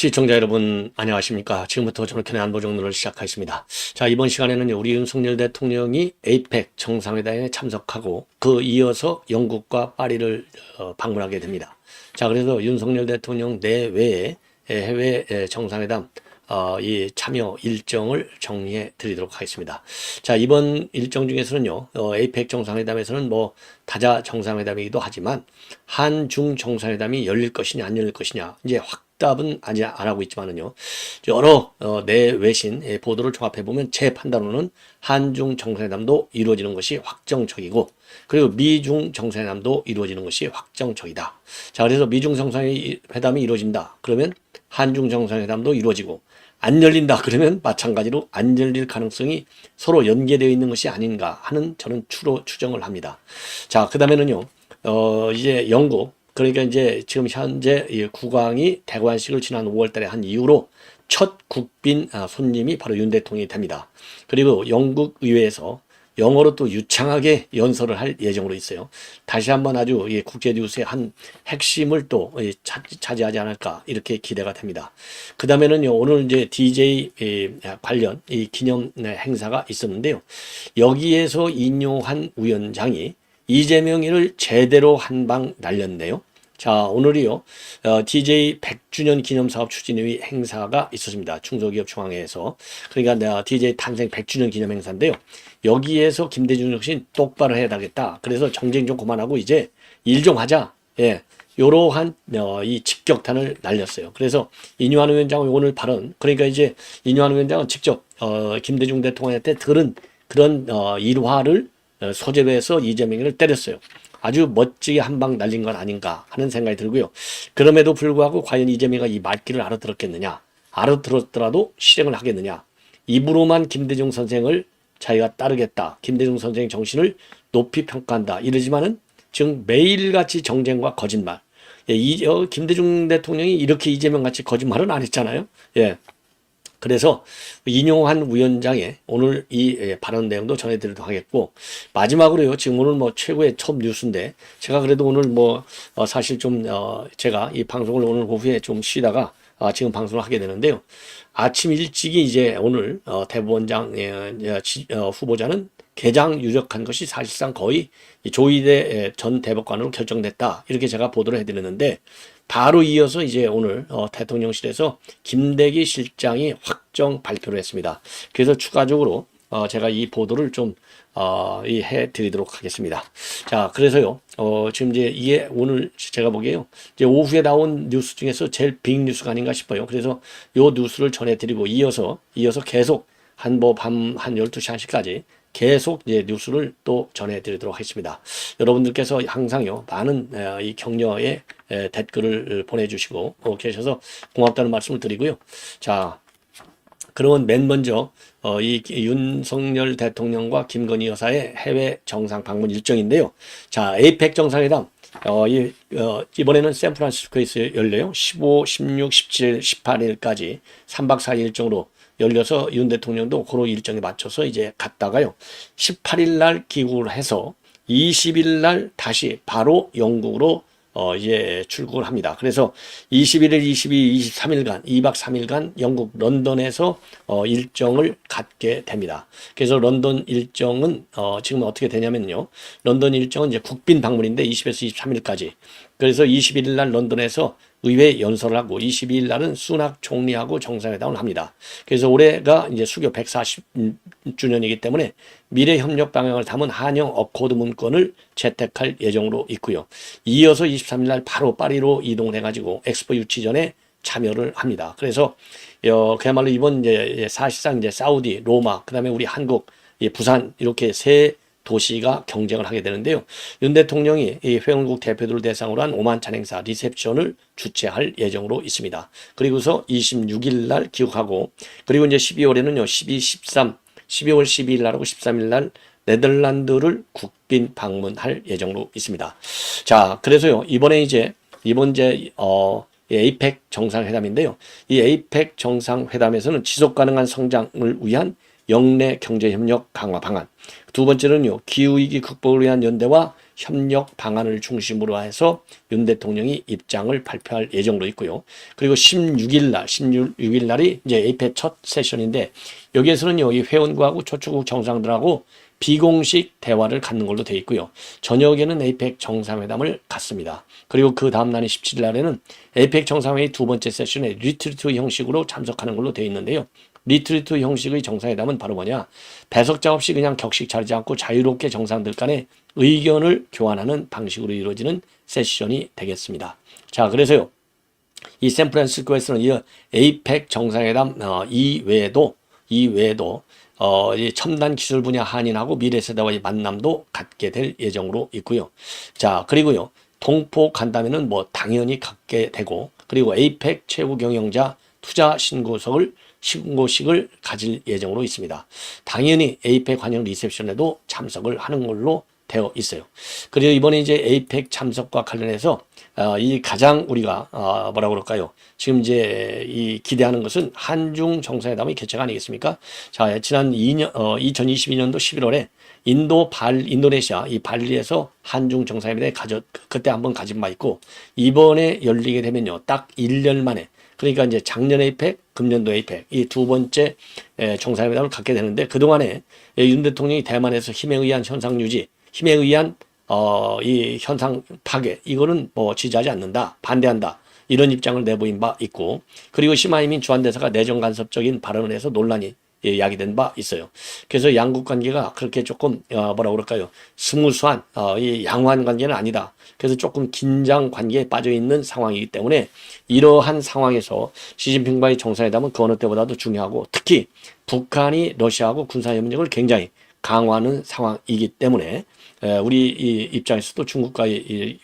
시청자 여러분 안녕하십니까. 지금부터 저녁의 안보정론을 시작하겠습니다. 자, 이번 시간에는 우리 윤석열 대통령이 에이펙 정상회담에 참석하고 그 이어서 영국과 파리를 방문하게 됩니다. 자, 그래서 윤석열 대통령 내외의 해외 정상회담 이 참여 일정을 정리해 드리도록 하겠습니다. 자, 이번 일정 중에서는요, 에이펙 정상회담에서는 뭐 다자 정상회담이기도 하지만 한중 정상회담이 열릴 것이냐 안 열릴 것이냐 이제 확답은 아직 안 하고 있지만은요, 여러 내외신 보도를 종합해 보면 제 판단으로는 한중 정상회담도 이루어지는 것이 확정적이고, 그리고 미중 정상회담도 이루어지는 것이 확정적이다. 자, 그래서 미중 정상회담이 이루어진다 그러면 한중 정상회담도 이루어지고, 안 열린다 그러면 마찬가지로 안 열릴 가능성이 서로 연계되어 있는 것이 아닌가 하는 저는 추정을 합니다. 자, 그 다음에는요, 이제 영국, 그러니까 이제 지금 현재 이 국왕이 대관식을 지난 5월 달에 한 이후로 첫 국빈 손님이 바로 윤 대통령이 됩니다. 그리고 영국 의회에서 영어로 또 유창하게 연설을 할 예정으로 있어요. 다시 한번 아주 국제 뉴스의 한 핵심을 또 차지하지 않을까 이렇게 기대가 됩니다. 그 다음에는요, 오늘 이제 DJ 관련 이 기념 행사가 있었는데요. 여기에서 인용한 위원장이 이재명이를 제대로 한 방 날렸네요. 자, 오늘이요, DJ 100주년 기념사업 추진회의 행사가 있었습니다. 중소기업 중앙회에서. 그러니까 DJ 탄생 100주년 기념 행사인데요. 여기에서 김대중 역시 똑바로 해야 되겠다. 그래서 정쟁 좀 그만하고 이제 일 좀 하자. 예. 요러한 이 직격탄을 날렸어요. 그래서 이뇨한 위원장은 오늘 발언, 그러니까 이제 이뇨한 위원장은 직접 김대중 대통령한테 들은 그런 일화를 소재로 해서 이재명을 때렸어요. 아주 멋지게 한 방 날린 건 아닌가 하는 생각이 들고요. 그럼에도 불구하고 과연 이재명이 이 말귀를 알아들었겠느냐, 알아들었더라도 실행을 하겠느냐, 입으로만 김대중 선생을 자기가 따르겠다, 김대중 선생의 정신을 높이 평가한다 이러지만은 지금 매일같이 정쟁과 거짓말, 김대중 대통령이 이렇게 이재명같이 거짓말은 안 했잖아요. 예. 그래서 인용한 위원장의 오늘 이 발언 내용도 전해드리도록 하겠고, 마지막으로요, 지금 오늘 뭐 최고의 톱 뉴스인데, 제가 그래도 오늘 뭐 사실 좀 제가 이 방송을 오늘 오후에 좀 쉬다가 지금 방송을 하게 되는데요. 아침 일찍이 이제 오늘 대법원장 후보자는 개장 유력한 것이 사실상 거의 조희대 전 대법관으로 결정됐다, 이렇게 제가 보도를 해드렸는데, 바로 이어서 이제 오늘 대통령실에서 김대기 실장이 확정 발표를 했습니다. 그래서 추가적으로 제가 이 보도를 좀 해드리도록 하겠습니다. 자, 그래서요, 지금 이제 이게 오늘 제가 보기에요, 이제 오후에 나온 뉴스 중에서 제일 빅 뉴스가 아닌가 싶어요. 그래서 요 뉴스를 전해드리고 이어서 계속 한 12시 1시까지 계속 이제 뉴스를 또 전해드리도록 하겠습니다. 여러분들께서 항상요, 많은 이 격려의 댓글을 보내주시고 계셔서 고맙다는 말씀을 드리고요. 자, 그러면 맨 먼저 이 윤석열 대통령과 김건희 여사의 해외 정상 방문 일정인데요. 자, 에이펙 정상회담 이번에는 샌프란시스코에서 열려요. 15, 16, 17, 18일까지 3박 4일 일정으로 열려서 윤 대통령도 그런 일정에 맞춰서 이제 갔다가요, 18일 날 귀국을 해서 20일 날 다시 바로 영국으로 이제 출국을 합니다. 그래서 21일, 22일, 23일간 2박 3일간 영국 런던에서 일정을 갖게 됩니다. 그래서 런던 일정은 지금 어떻게 되냐면요, 런던 일정은 이제 국빈 방문인데 20에서 23일까지. 그래서 21일 날 런던에서 의회 연설을 하고 22일 날은 수낙 총리하고 정상회담을 합니다. 그래서 올해가 이제 수교 140주년이기 때문에 미래 협력 방향을 담은 한영 어코드 문건을 채택할 예정으로 있고요. 이어서 23일 날 바로 파리로 이동해 가지고 엑스포 유치전에 참여를 합니다. 그래서 그야말로 이번 이제 사실상 이제 사우디, 로마, 그다음에 우리 한국, 부산, 이렇게 세 도시가 경쟁을 하게 되는데요. 윤 대통령이 이 회원국 대표들을 대상으로 한 오만찬 행사 리셉션을 주최할 예정으로 있습니다. 그리고서 26일 날 귀국하고, 그리고 이제 12월에는요, 12, 13, 12월 12일 날하고 13일 날 네덜란드를 국빈 방문할 예정으로 있습니다. 자, 그래서요, 이번 에이펙 정상회담인데요. 이 에이펙 정상회담에서는 지속 가능한 성장을 위한 영내 경제협력 강화 방안, 두 번째는요, 기후위기 극복을 위한 연대와 협력 방안을 중심으로 해서 윤 대통령이 입장을 발표할 예정으로 있고요. 그리고 16일 날이 이제 에이펙 첫 세션인데, 여기에서는요, 이 회원국하고 초축국 정상들하고 비공식 대화를 갖는 걸로 되어 있고요. 저녁에는 에이펙 정상회담을 갖습니다. 그리고 그 다음 날인 17일 날에는 에이펙 정상회의 두 번째 세션에 리트리트 형식으로 참석하는 걸로 되어 있는데요. 리트리트 형식의 정상회담은 바로 뭐냐? 배석자 없이 그냥 격식 차리지 않고 자유롭게 정상들 간에 의견을 교환하는 방식으로 이루어지는 세션이 되겠습니다. 자, 그래서요, 이 샌프란시스코에서는 이 에이펙 정상회담 이외에도 이 첨단 기술 분야 한인하고 미래 세대와의 만남도 갖게 될 예정으로 있고요. 자, 그리고요, 동포 간담회는 뭐 당연히 갖게 되고, 그리고 에이펙 최고 경영자 투자 신고식을 가질 예정으로 있습니다. 당연히 에이펙 환영 리셉션에도 참석을 하는 걸로 되어 있어요. 그리고 이번에 이제 에이펙 참석과 관련해서 이 가장 우리가 뭐라 그럴까요? 지금 이제 이 기대하는 것은 한중 정상회담의 개최가 아니겠습니까? 자, 지난 2022년도 11월에 인도네시아 이 발리에서 한중 정상회담에 그때 한번 가진 바 있고, 이번에 열리게 되면요, 딱 1년 만에, 그러니까 이제 작년 에이펙, 금년도 에이펙 이 두 번째 정상회담을 갖게 되는데, 그동안에 윤 대통령이 대만에서 힘에 의한 현상 유지, 힘에 의한 이 현상 파괴, 이거는 뭐 지지하지 않는다, 반대한다, 이런 입장을 내보인 바 있고, 그리고 시마이민 주한대사가 내정 간섭적인 발언을 해서 논란이 야기된 바 있어요. 그래서 양국 관계가 그렇게 조금 뭐라 그럴까요? 스무스한 이 양호한 관계는 아니다. 그래서 조금 긴장 관계에 빠져 있는 상황이기 때문에, 이러한 상황에서 시진핑과의 정상회담은 그 어느 때보다도 중요하고, 특히 북한이 러시아하고 군사협력을 굉장히 강화하는 상황이기 때문에 우리 이 입장에서도 중국과의 이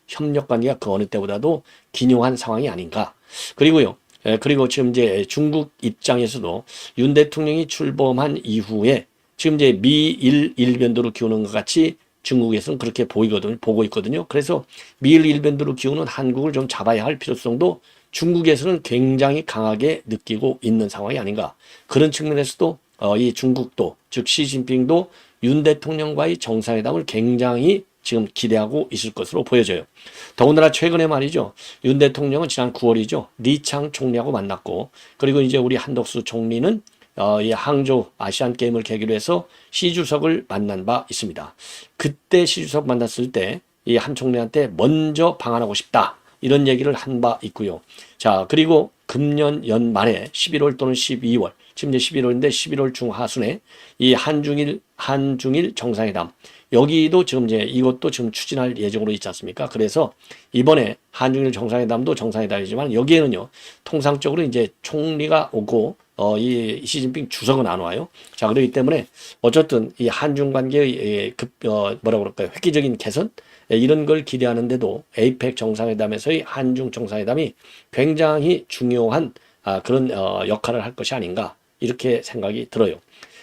협력 관계가 그 어느 때보다도 기묘한 상황이 아닌가. 그리고요, 그리고 지금 이제 중국 입장에서도 윤 대통령이 출범한 이후에 지금 이제 미일 일변도로 기우는 것 같이 중국에서는 그렇게 보고 있거든요. 그래서 미일 일변도로 기우는 한국을 좀 잡아야 할 필요성도 중국에서는 굉장히 강하게 느끼고 있는 상황이 아닌가. 그런 측면에서도 이 중국도, 즉 시진핑도 윤 대통령과의 정상회담을 굉장히 지금 기대하고 있을 것으로 보여져요. 더군다나 최근에 말이죠, 윤 대통령은 지난 9월이죠, 리창 총리하고 만났고, 그리고 이제 우리 한덕수 총리는 이 항저우 아시안 게임을 계기로 해서 시 주석을 만난 바 있습니다. 그때 시 주석 만났을 때 이 한 총리한테 먼저 방한하고 싶다, 이런 얘기를 한 바 있고요. 자, 그리고 금년 연말에 11월 또는 12월, 지금 이제 11월인데 11월 중하순에 이 한중일 정상회담, 여기도 지금 이제 이것도 지금 추진할 예정으로 있지 않습니까? 그래서 이번에 한중일 정상회담도 정상회담이지만, 여기에는요, 통상적으로 이제 총리가 오고 이 시진핑 주석은 안 와요. 자, 그렇기 때문에 어쨌든 이 한중 관계의 뭐라 그럴까요? 획기적인 개선, 이런 걸 기대하는데도 에이펙 정상회담에서의 한중 정상회담이 굉장히 중요한 그런 역할을 할 것이 아닌가, 이렇게 생각이 들어요.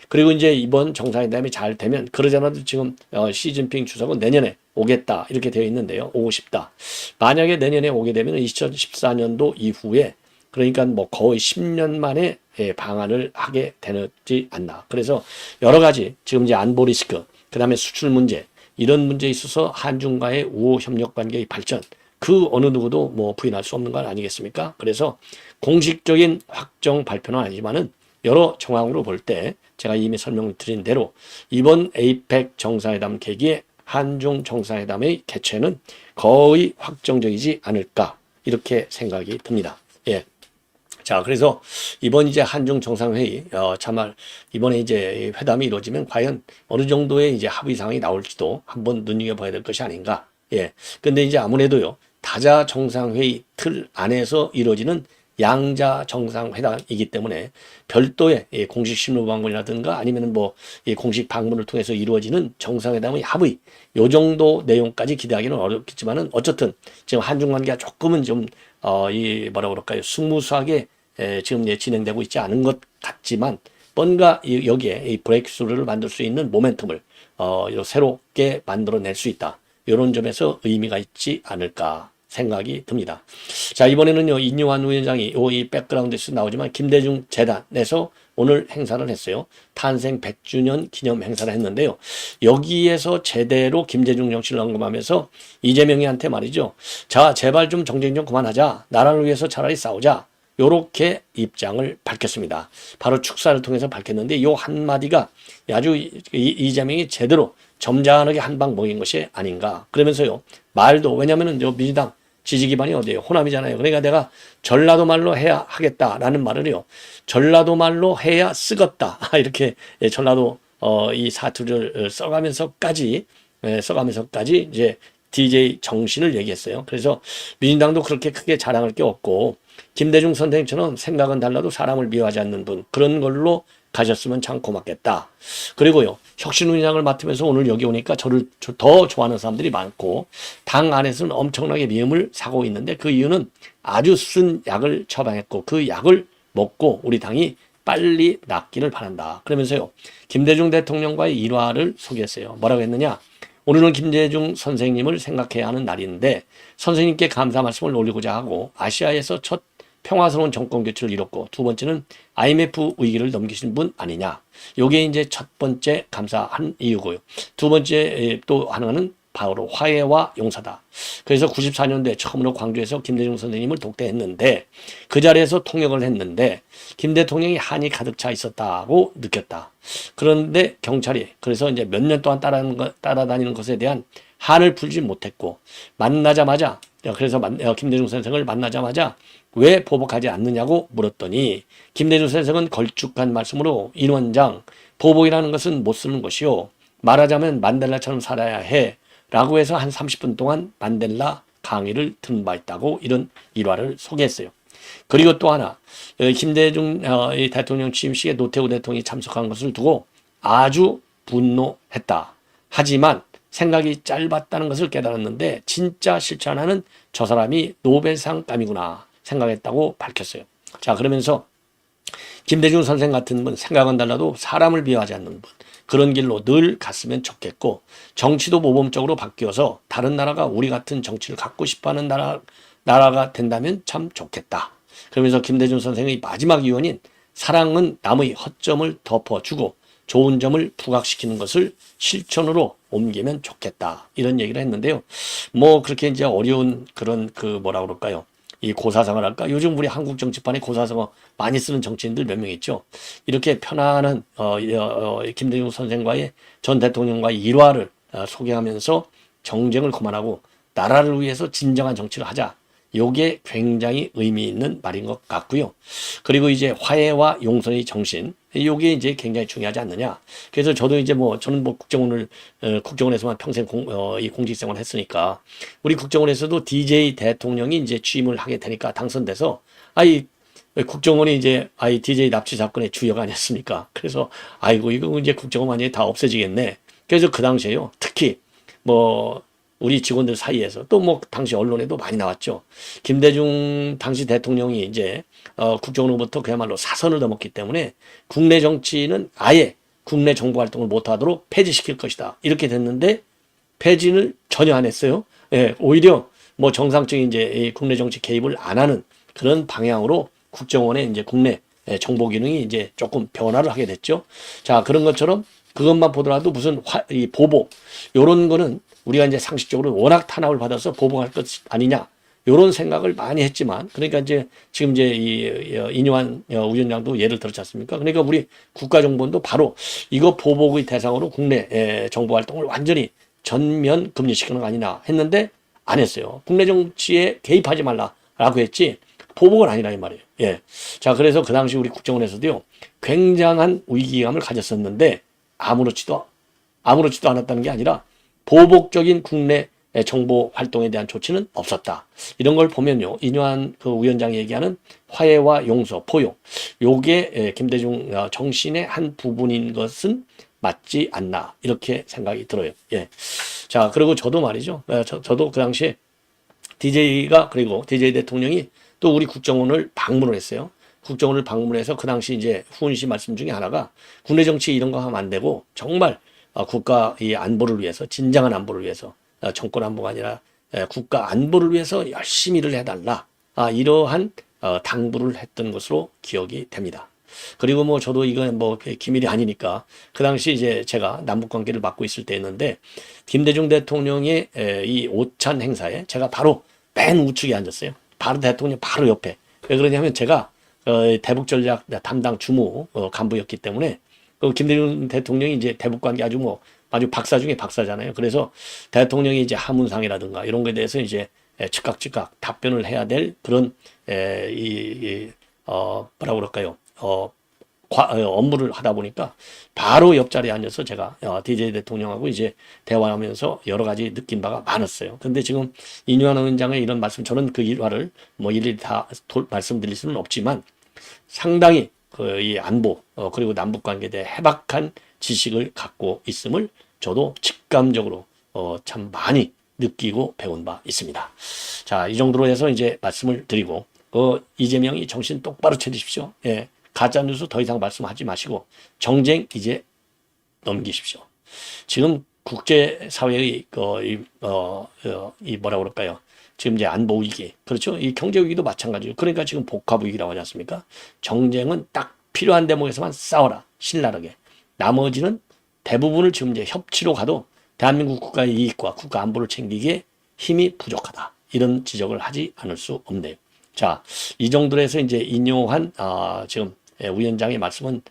그리고 이제 이번 정상회담이 잘 되면, 그러잖아도 지금 시진핑 주석은 내년에 오겠다, 이렇게 되어 있는데요. 오고 싶다. 만약에 내년에 오게 되면 2014년도 이후에, 그러니까 뭐 거의 10년 만에 방한을 하게 되지 않나. 그래서 여러 가지 지금 이제 안보 리스크, 그 다음에 수출 문제, 이런 문제에 있어서 한중과의 우호 협력 관계의 발전, 그 어느 누구도 뭐 부인할 수 없는 건 아니겠습니까? 그래서 공식적인 확정 발표는 아니지만은 여러 정황으로 볼 때 제가 이미 설명을 드린 대로 이번 에이펙 정상회담 계기에 한중 정상회담의 개최는 거의 확정적이지 않을까, 이렇게 생각이 듭니다. 예. 자, 그래서 이번 이제 한중 정상회의, 참말 이번에 이제 회담이 이루어지면 과연 어느 정도의 이제 합의 사항이 나올지도 한번 눈여겨봐야 될 것이 아닌가. 예. 근데 이제 아무래도요, 다자 정상회의 틀 안에서 이루어지는 양자 정상회담이기 때문에 별도의 공식 신문방문이라든가 아니면 뭐 공식 방문을 통해서 이루어지는 정상회담의 합의, 요 정도 내용까지 기대하기는 어렵겠지만은, 어쨌든 지금 한중 관계가 조금은 좀 이 뭐라 그럴까요, 스무스하게 지금 진행되고 있지 않은 것 같지만, 뭔가 여기에 이 브레이크스루를 만들 수 있는 모멘텀을 새롭게 만들어낼 수 있다, 이런 점에서 의미가 있지 않을까, 생각이 듭니다. 자, 이번에는요, 인요한 위원장이 이 백그라운드에서 나오지만 김대중 재단에서 오늘 행사를 했어요. 탄생 100주년 기념 행사를 했는데요. 여기에서 제대로 김대중 정신을 언급하면서 이재명이한테 말이죠. 자, 제발 좀 정쟁 좀 그만하자. 나라를 위해서 차라리 싸우자. 요렇게 입장을 밝혔습니다. 바로 축사를 통해서 밝혔는데 요 한마디가 아주 이재명이 제대로 점잖하게 한 방 먹인 것이 아닌가. 그러면서요. 말도 왜냐면은 요 민주당 지지 기반이 어디예요? 호남이잖아요. 그러니까 내가 전라도 말로 해야 하겠다라는 말을요. 전라도 말로 해야 쓰겄다. 이렇게 전라도 이 사투리를 써가면서까지 이제 DJ 정신을 얘기했어요. 그래서 민주당도 그렇게 크게 자랑할 게 없고 김대중 선생님처럼 생각은 달라도 사람을 미워하지 않는 분 그런 걸로 가셨으면 참 고맙겠다. 그리고요. 혁신위원장을 맡으면서 오늘 여기 오니까 저를 더 좋아하는 사람들이 많고 당 안에서는 엄청나게 미움을 사고 있는데 그 이유는 아주 쓴 약을 처방했고 그 약을 먹고 우리 당이 빨리 낫기를 바란다. 그러면서요. 김대중 대통령과의 일화를 소개했어요. 뭐라고 했느냐. 오늘은 김대중 선생님을 생각해야 하는 날인데 선생님께 감사 말씀을 올리고자 하고 아시아에서 첫 평화스러운 정권 교체를 이뤘고 두 번째는 IMF 위기를 넘기신 분 아니냐. 요게 이제 첫 번째 감사한 이유고요. 두 번째 또 하나는 바로 화해와 용서다. 그래서 94년도에 처음으로 광주에서 김대중 선생님을 독대했는데 그 자리에서 통역을 했는데 김 대통령이 한이 가득 차 있었다고 느꼈다. 그런데 경찰이 그래서 이제 몇 년 동안 따라다니는 것에 대한 한을 풀지 못했고 만나자마자 그래서 김대중 선생을 만나자마자 왜 보복하지 않느냐고 물었더니 김대중 선생은 걸쭉한 말씀으로 인 원장 보복이라는 것은 못 쓰는 것이요. 말하자면 만델라처럼 살아야 해. 라고 해서 한 30분 동안 만델라 강의를 듣는 바 있다고 이런 일화를 소개했어요. 그리고 또 하나 김대중 대통령 취임식에 노태우 대통령이 참석한 것을 두고 아주 분노했다. 하지만 생각이 짧았다는 것을 깨달았는데 진짜 실천하는 저 사람이 노벨상감이구나 생각했다고 밝혔어요. 자, 그러면서 김대중 선생 같은 분 생각은 달라도 사람을 비하하지 않는 분 그런 길로 늘 갔으면 좋겠고 정치도 모범적으로 바뀌어서 다른 나라가 우리 같은 정치를 갖고 싶어하는 나라가 된다면 참 좋겠다. 그러면서 김대중 선생의 마지막 유언인 사랑은 남의 허점을 덮어주고 좋은 점을 부각시키는 것을 실천으로 옮기면 좋겠다. 이런 얘기를 했는데요. 뭐 그렇게 이제 어려운 그런 뭐라 그럴까요? 이 고사성어를 할까? 요즘 우리 한국 정치판에 고사성어 많이 쓰는 정치인들 몇 명 있죠. 이렇게 편안한 김대중 선생과의 전 대통령과의 일화를 소개하면서 정쟁을 그만하고 나라를 위해서 진정한 정치를 하자. 요게 굉장히 의미 있는 말인 것 같고요. 그리고 이제 화해와 용서의 정신, 요게 이제 굉장히 중요하지 않느냐. 그래서 저도 이제 저는 국정원에서만 평생 이 공직생활을 했으니까 우리 국정원에서도 DJ 대통령이 이제 취임을 하게 되니까 당선돼서 국정원이 이제 DJ 납치 사건의 주역 아니었습니까? 그래서 아이고 이거 이제 국정원 완전히 다 없어지겠네. 그래서 그 당시에요. 특히 우리 직원들 사이에서 또 당시 언론에도 많이 나왔죠. 김대중 당시 대통령이 이제 국정원으로부터 그야말로 사선을 넘었기 때문에 국내 정치는 아예 국내 정보 활동을 못하도록 폐지시킬 것이다. 이렇게 됐는데 폐지를 전혀 안 했어요. 예, 오히려 정상적인 이제 국내 정치 개입을 안 하는 그런 방향으로 국정원의 이제 국내 정보 기능이 이제 조금 변화를 하게 됐죠. 자, 그런 것처럼 그것만 보더라도 무슨 이 보복 요런 거는 우리가 이제 상식적으로 워낙 탄압을 받아서 보복할 것 아니냐 이런 생각을 많이 했지만 그러니까 이제 지금 이제 이뇨한 위원장도 예를 들었지 않습니까? 그러니까 우리 국가정보원도 바로 이거 보복의 대상으로 국내 정보 활동을 완전히 전면 금지시키는 거 아니냐 했는데 안 했어요. 국내 정치에 개입하지 말라라고 했지 보복은 아니라 이 말이에요. 예. 자, 그래서 그 당시 우리 국정원에서도요 굉장한 위기감을 가졌었는데 아무렇지도 않았다는 게 아니라 보복적인 국내 정보 활동에 대한 조치는 없었다. 이런 걸 보면요. 이뇨한 위원장이 얘기하는 화해와 용서, 포용. 요게 김대중 정신의 한 부분인 것은 맞지 않나. 이렇게 생각이 들어요. 예. 자, 그리고 저도 말이죠. 저도 그 당시에 DJ가 그리고 DJ 대통령이 또 우리 국정원을 방문을 했어요. 국정원을 방문해서 그 당시 이제 후은 씨 말씀 중에 하나가 국내 정치 이런 거 하면 안 되고 정말 국가 이 안보를 위해서 진정한 안보를 위해서 정권 안보가 아니라 국가 안보를 위해서 열심히 일을 해달라. 이러한 당부를 했던 것으로 기억이 됩니다. 그리고 뭐 저도 이건 뭐 기밀이 아니니까 그 당시 이제 제가 남북 관계를 맡고 있을 때였는데 김대중 대통령의 이 오찬 행사에 제가 바로 맨 우측에 앉았어요. 바로 대통령 바로 옆에. 왜 그러냐면 제가 대북전략 담당 주무 간부였기 때문에 김대중 대통령이 이제 대북 관계 아주 박사 중에 박사잖아요. 그래서 대통령이 이제 하문상이라든가 이런 거에 대해서 이제 즉각 답변을 해야 될 그런 뭐라 그럴까요? 업무를 하다 보니까 바로 옆자리에 앉아서 제가 DJ 대통령하고 이제 대화하면서 여러 가지 느낀 바가 많았어요. 근데 지금 이뇨한 위원장의 이런 말씀, 저는 그 일화를 뭐 일일이 다 말씀드릴 수는 없지만 상당히 이 안보 그리고 남북 관계에 대해 해박한 지식을 갖고 있음을 저도 직감적으로 참 많이 느끼고 배운 바 있습니다. 자, 이 정도로 해서 이제 말씀을 드리고 이재명이 정신 똑바로 차리십시오. 예, 가짜뉴스 더 이상 말씀하지 마시고 정쟁 이제 넘기십시오. 지금 국제사회의 이 뭐라 그럴까요? 지금 이제 안보 위기, 그렇죠? 이 경제 위기도 마찬가지고, 그러니까 지금 복합 위기라고 하지 않습니까? 정쟁은 딱 필요한 대목에서만 싸워라, 신랄하게. 나머지는 대부분을 지금 이제 협치로 가도 대한민국 국가의 이익과 국가 안보를 챙기기에 힘이 부족하다. 이런 지적을 하지 않을 수 없네요. 자, 이 정도로 해서 이제 인용한 지금 위원장의 말씀은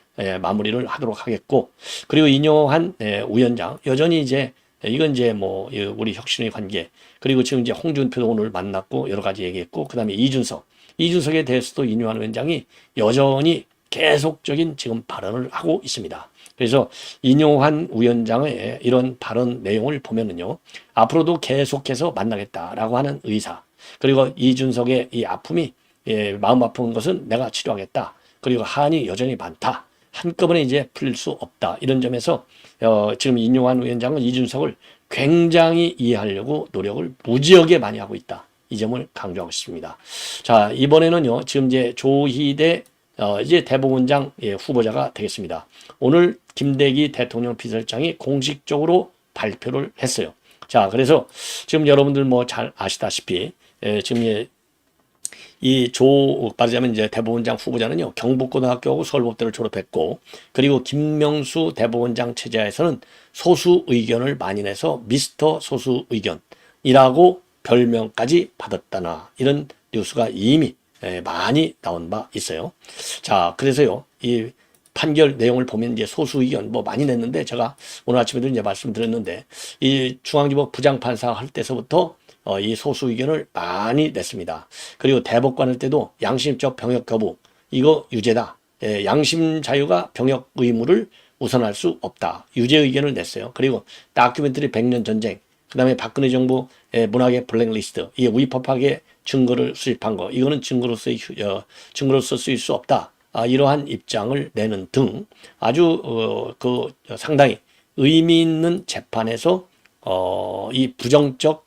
마무리를 하도록 하겠고, 그리고 인용한 위원장 여전히 이제 이건 이제 뭐 우리 혁신의 관계, 그리고 지금 이제 홍준표도 오늘 만났고 여러 가지 얘기했고, 그다음에 이준석에 대해서도 인용한 위원장이 여전히 계속적인 지금 발언을 하고 있습니다. 그래서 인용한 위원장의 이런 발언 내용을 보면은요, 앞으로도 계속해서 만나겠다라고 하는 의사, 그리고 이준석의 이 아픔이 마음 아픈 것은 내가 치료하겠다. 그리고 한이 여전히 많다. 한꺼번에 이제 풀릴 수 없다. 이런 점에서 지금 인용한 위원장은 이준석을 굉장히 이해하려고 노력을 무지하게 많이 하고 있다. 이 점을 강조하고 싶습니다. 자, 이번에는요, 지금 이제 조희대 이제 대법원장 후보자가 되겠습니다. 오늘 김대기 대통령 비서실장이 공식적으로 발표를 했어요. 자, 그래서 지금 여러분들 뭐 잘 아시다시피 지금 말하자면 이제 대법원장 후보자는요, 경북고등학교하고 서울법대를 졸업했고, 그리고 김명수 대법원장 체제에서는 소수 의견을 많이 내서 미스터 소수 의견이라고 별명까지 받았다나, 이런 뉴스가 이미 많이 나온 바 있어요. 자, 그래서요, 이 판결 내용을 보면 이제 소수 의견 뭐 많이 냈는데, 제가 오늘 아침에도 이제 말씀드렸는데, 이 중앙지법 부장판사 할 때서부터 이 소수 의견을 많이 냈습니다. 그리고 대법관 할 때도 양심적 병역 거부, 이거 유죄다. 양심 자유가 병역 의무를 우선할 수 없다. 유죄 의견을 냈어요. 그리고 다큐멘터리 100년 전쟁, 그 다음에 박근혜 정부 문학의 블랙리스트, 이게 위법하게 증거를 수집한 거, 이거는 증거로서 쓰일 수 없다. 이러한 입장을 내는 등 아주 상당히 의미 있는 재판에서 이 부정적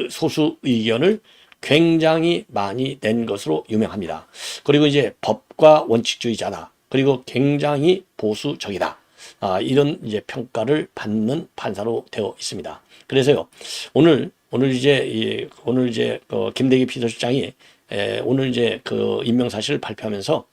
소수 의견을 굉장히 많이 낸 것으로 유명합니다. 그리고 이제 법과 원칙주의자다. 그리고 굉장히 보수적이다. 이런 이제 평가를 받는 판사로 되어 있습니다. 그래서요, 오늘 이제 김대기 비서실장이 오늘 이제 임명 사실을 발표하면서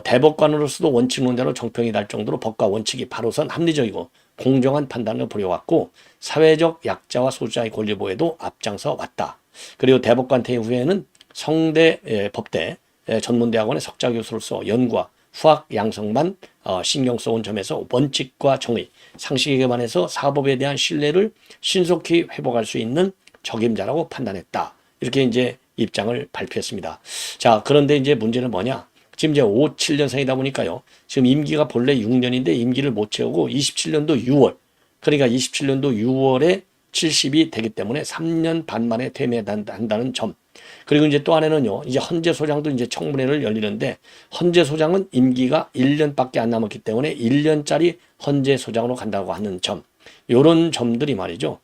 대법관으로서도 원칙론자로 정평이 날 정도로 법과 원칙이 바로선 합리적이고 공정한 판단을 벌여왔고, 사회적 약자와 소수자의 권리 보호에도 앞장서 왔다. 그리고 대법관 퇴임 후에는 성대 법대 전문대학원의 석좌 교수로서 연구와 후학 양성만 신경 써온 점에서 원칙과 정의, 상식에 기반해서 사법에 대한 신뢰를 신속히 회복할 수 있는 적임자라고 판단했다. 이렇게 이제 입장을 발표했습니다. 자, 그런데 이제 문제는 뭐냐? 지금 이제 57년생이다 보니까요, 지금 임기가 본래 6년인데 임기를 못 채우고 27년도 6월, 그러니까 27년도 6월에 70이 되기 때문에 3년 반 만에 퇴임한다는 점. 그리고 이제 또 하나는요, 이제 헌재 소장도 이제 청문회를 열리는데, 헌재 소장은 임기가 1년밖에 안 남았기 때문에 1년짜리 헌재 소장으로 간다고 하는 점. 요런 점들이 말이죠,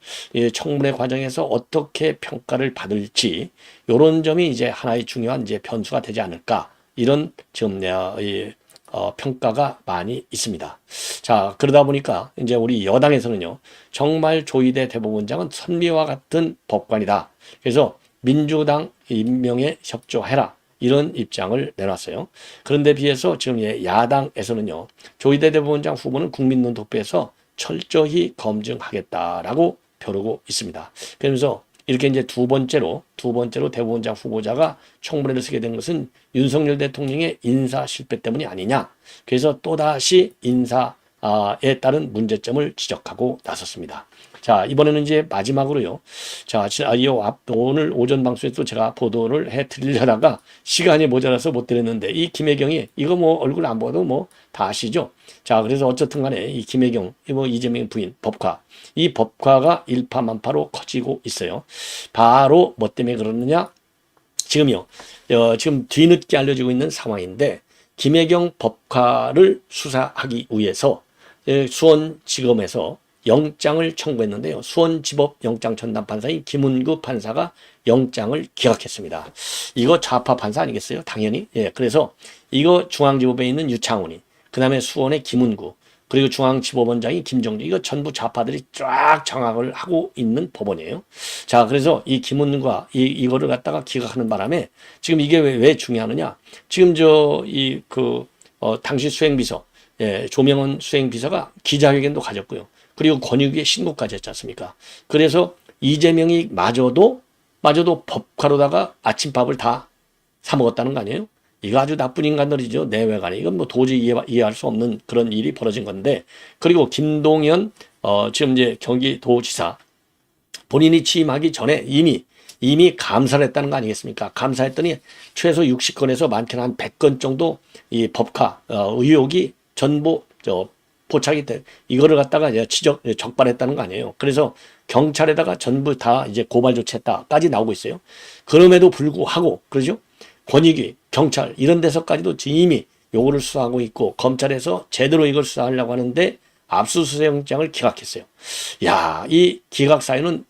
청문회 과정에서 어떻게 평가를 받을지, 요런 점이 이제 하나의 중요한 이제 변수가 되지 않을까. 이런 지금 평가가 많이 있습니다. 자, 그러다 보니까 이제 우리 여당에서는요, 정말 조희대 대법원장은 선미와 같은 법관이다. 그래서 민주당 임명에 협조해라. 이런 입장을 내놨어요. 그런데 비해서 지금 야당에서는요, 조희대 대법원장 후보는 국민논독부에서 철저히 검증하겠다라고 벼르고 있습니다. 그러면서 이렇게 이제 두 번째로 대법원장 후보자가 청문회를 쓰게 된 것은 윤석열 대통령의 인사 실패 때문이 아니냐. 그래서 또다시 인사에 따른 문제점을 지적하고 나섰습니다. 자, 이번에는 이제 마지막으로요. 자, 오늘 오전 방송에서 제가 보도를 해 드리려다가 시간이 모자라서 못 드렸는데, 이 김혜경이 이거 뭐 얼굴 안 보도 뭐 다 아시죠? 자, 그래서 어쨌든 간에 이 김혜경, 뭐 이재명 부인 법화, 이 법화가 일파만파로 커지고 있어요. 바로 뭐 때문에 그러느냐? 지금요. 지금 뒤늦게 알려지고 있는 상황인데, 김혜경 법화를 수사하기 위해서 수원지검에서 영장을 청구했는데요. 수원지법 영장 전담 판사인 김은구 판사가 영장을 기각했습니다. 이거 좌파 판사 아니겠어요? 당연히. 예, 그래서 이거 중앙지법에 있는 유창훈이, 그 다음에 수원의 김은구, 그리고 중앙지법원장이 김정주, 이거 전부 좌파들이 쫙 장악을 하고 있는 법원이에요. 자, 그래서 이 김은구가 이거를 갖다가 기각하는 바람에 지금 이게 왜 중요하느냐? 지금 당시 수행비서, 조명원 수행비서가 기자회견도 가졌고요. 그리고 권익위에 신고까지 했지 않습니까? 그래서 이재명이 마저도 법화로다가 아침밥을 다 사먹었다는 거 아니에요? 이거 아주 나쁜 인간들이죠. 내외간에. 이건 뭐 도저히 이해할 수 없는 그런 일이 벌어진 건데. 그리고 김동연, 지금 이제 경기도지사, 본인이 취임하기 전에 이미 감사를 했다는 거 아니겠습니까? 감사했더니 최소 60건에서 많게는 한 100건 정도 이 법화, 의혹이 전부, 포착이 돼. 이거를 갖다가 이제 적발했다는 거 아니에요. 그래서 경찰에다가 전부 다 이제 고발 조치했다까지 나오고 있어요. 그럼에도 불구하고, 그러죠? 권익위, 경찰, 이런 데서까지도 이미 요거를 수사하고 있고, 검찰에서 제대로 이걸 수사하려고 하는데, 압수수색 영장을 기각했어요. 야, 이 기각 사유는,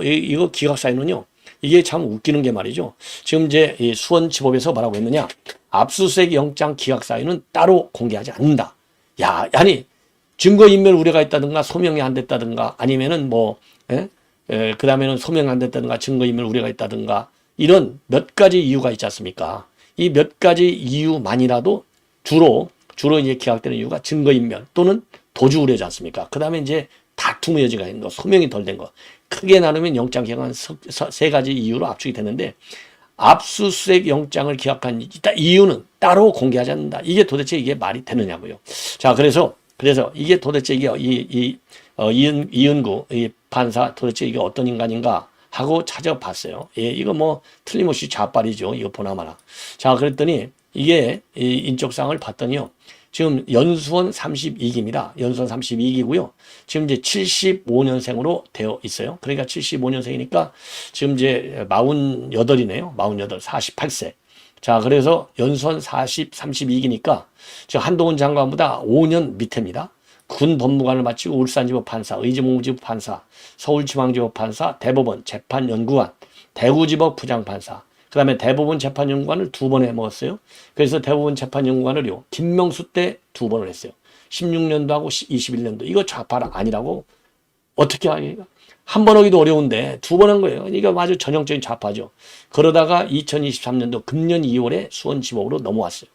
이거 기각 사유는요, 이게 참 웃기는 게 말이죠. 지금 이제 이 수원지법에서 뭐라고 했느냐, 압수수색 영장 기각 사유는 따로 공개하지 않는다. 야, 아니, 증거인멸 우려가 있다든가, 소명이 안 됐다든가, 아니면은 그 다음에는 소명 안 됐다든가, 증거인멸 우려가 있다든가, 이런 몇 가지 이유가 있지 않습니까? 이 몇 가지 이유만이라도 주로 이제 기각되는 이유가 증거인멸 또는 도주 우려지 않습니까? 그 다음에 이제 다툼의 여지가 있는 거, 소명이 덜 된 거. 크게 나누면 영장 기각한 세 가지 이유로 압축이 되는데, 압수수색 영장을 기각한 이유는 따로 공개하지 않는다. 이게 도대체 이게 말이 되느냐고요. 자, 그래서 이게 도대체 이게 이은구 이 판사 도대체 이게 어떤 인간인가 하고 찾아봤어요. 예, 이거 뭐 틀림없이 좌빨이죠. 이거 보나마나. 자, 그랬더니 이게 이 인적사항을 봤더니요. 지금 연수원 32기입니다. 연수원 32기고요. 지금 이제 75년생으로 되어 있어요. 그러니까 75년생이니까 지금 이제 48이네요. 48, 48세. 자, 그래서 연수원 32기니까 지금 한동훈 장관보다 5년 밑입니다. 군 법무관을 마치고 울산지법 판사, 의정부지법 판사, 서울지방지법 판사, 대법원 재판연구관, 대구지법 부장판사, 그 다음에 대법원 재판연구관을 2번 해먹었어요. 그래서 대법원 재판연구관을요, 김명수 때 2번을 했어요. 16년도 하고 21년도. 이거 좌파 아니라고 어떻게 하기가? 한 번 하기도 어려운데 2번 한 거예요. 이거 아주 전형적인 좌파죠. 그러다가 2023년도 금년 2월에 수원지법으로 넘어왔어요.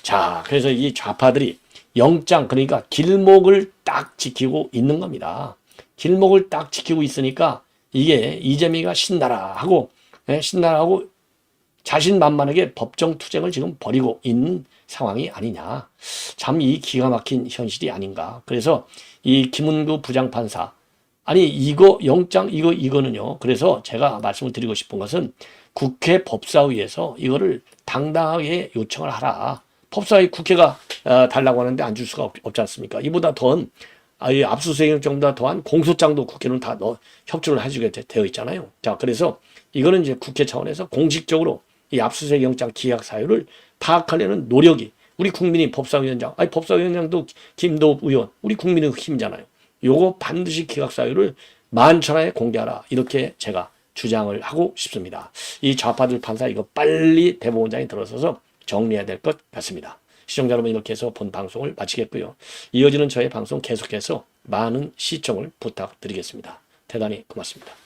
자, 그래서 이 좌파들이 영장, 그러니까 길목을 딱 지키고 있는 겁니다. 길목을 딱 지키고 있으니까 이게 이재명이가 신나라 하고 자신만만하게 법정 투쟁을 지금 벌이고 있는 상황이 아니냐. 참 이 기가 막힌 현실이 아닌가. 그래서 이 김은구 부장판사, 아니 이거 영장 이거는요. 그래서 제가 말씀을 드리고 싶은 것은 국회 법사위에서 이거를 당당하게 요청을 하라. 법사위 국회가 달라고 하는데 안 줄 수가 없지 않습니까? 이보다 더한 압수수색 영장보다 더한 공소장도 국회는 다 협조를 해주게 되어 있잖아요. 자, 그래서 이거는 이제 국회 차원에서 공식적으로 이 압수수색 영장 기각 사유를 파악하려는 노력이, 우리 국민이 법사위원장, 법사위원장도 김도읍 의원, 우리 국민의 힘이잖아요. 요거 반드시 기각 사유를 만천하에 공개하라. 이렇게 제가 주장을 하고 싶습니다. 이 좌파들 판사 이거 빨리 대법원장이 들어서서 정리해야 될 것 같습니다. 시청자 여러분, 이렇게 해서 본 방송을 마치겠고요. 이어지는 저의 방송 계속해서 많은 시청을 부탁드리겠습니다. 대단히 고맙습니다.